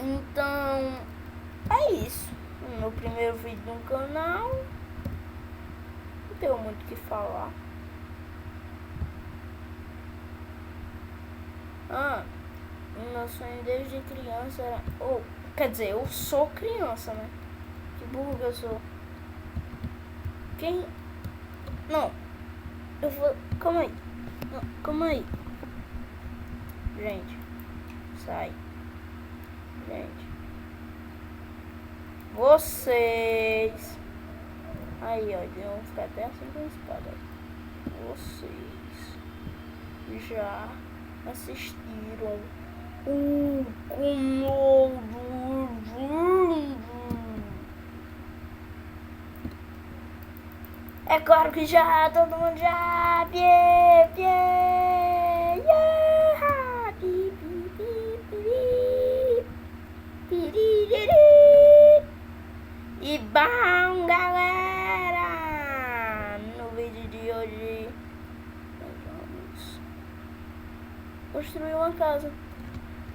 Então, é isso. O meu primeiro vídeo no canal. Não tenho muito o que falar. O meu sonho desde criança era... quer dizer, eu sou criança, né? Que burro que eu sou. Não. Eu vou... Calma aí. Não, calma aí. Gente. Sai. Gente. Vocês. Aí, ó. Eu vou ficar até assim com a espada. Vocês já assistiram o Komodo? É claro que já, todo mundo já. E bom, galera, no vídeo de hoje nós vamos construir uma casa,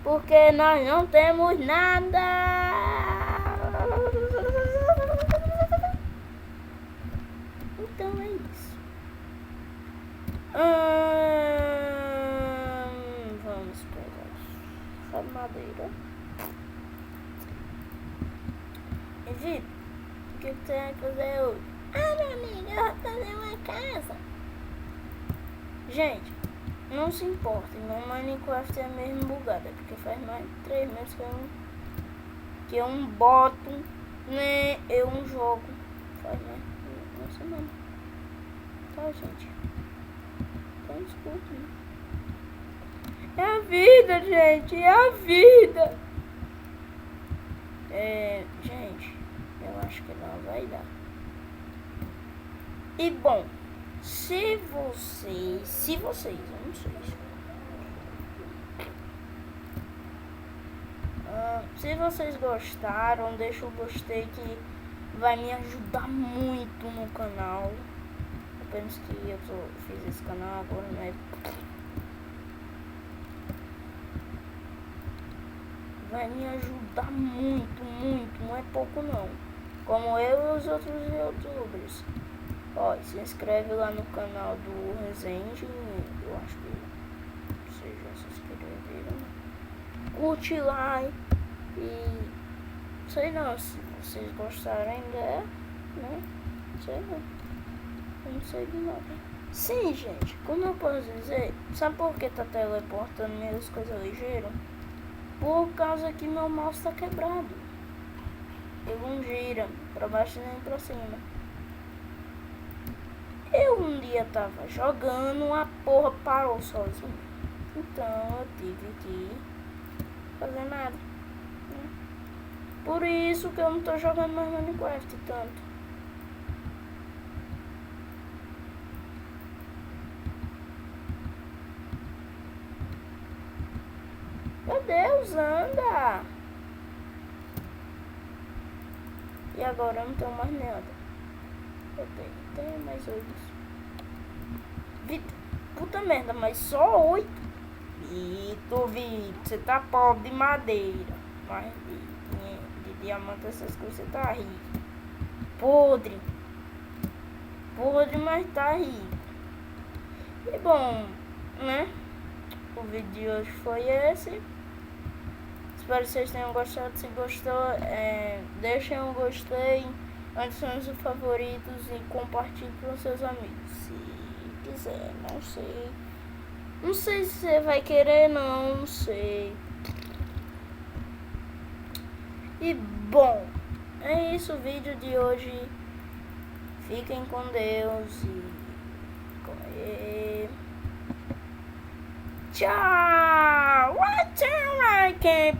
porque nós não temos nada. Então é isso. Vamos pegar essa madeira. E Vitor, o que você vai fazer hoje? Meu amigo, eu vou fazer uma casa. Gente, não se importem, meu Minecraft é mesmo bugado, porque faz mais de 3 meses que eu não boto, né? Eu não jogo. Faz mais de uma semana. Tá, gente? Então desculpa, né? É a vida, gente, é a vida. Gente, eu acho que não vai dar. E bom, se vocês, eu não sei. Se vocês gostaram, deixa o gostei que vai me ajudar muito no canal. Apenas que eu fiz esse canal agora, né? Vai me ajudar muito, não é pouco não. Como eu e os outros youtubers. Ó, se inscreve lá no canal do Resende. Eu acho que vocês já se inscreveram. Curte lá e sei não, se vocês gostarem né? Sei não. Eu não sei de nada. Sim, gente, como eu posso dizer? Sabe por que tá teleportando minhas coisas ligeiras? Por causa que meu mouse tá quebrado. Ele não gira pra baixo nem pra cima. Eu um dia tava jogando, a porra parou sozinho. Então eu tive que fazer nada. Por isso que eu não tô jogando mais Minecraft tanto. Meu Deus, anda! E agora eu não tenho mais nada. Eu tenho mais 8. Puta merda, mas só 8? Vitor, você tá pobre de madeira. Mas de diamante essas coisas você tá rico. Podre, mas tá rico. E bom, né? O vídeo de hoje foi esse. Espero que vocês tenham gostado. Se gostou, deixem um gostei, adicione os favoritos e compartilhe com seus amigos. Se quiser, não sei. Não sei se você vai querer, não sei. E bom, é isso o vídeo de hoje. Fiquem com Deus e tchau! What I can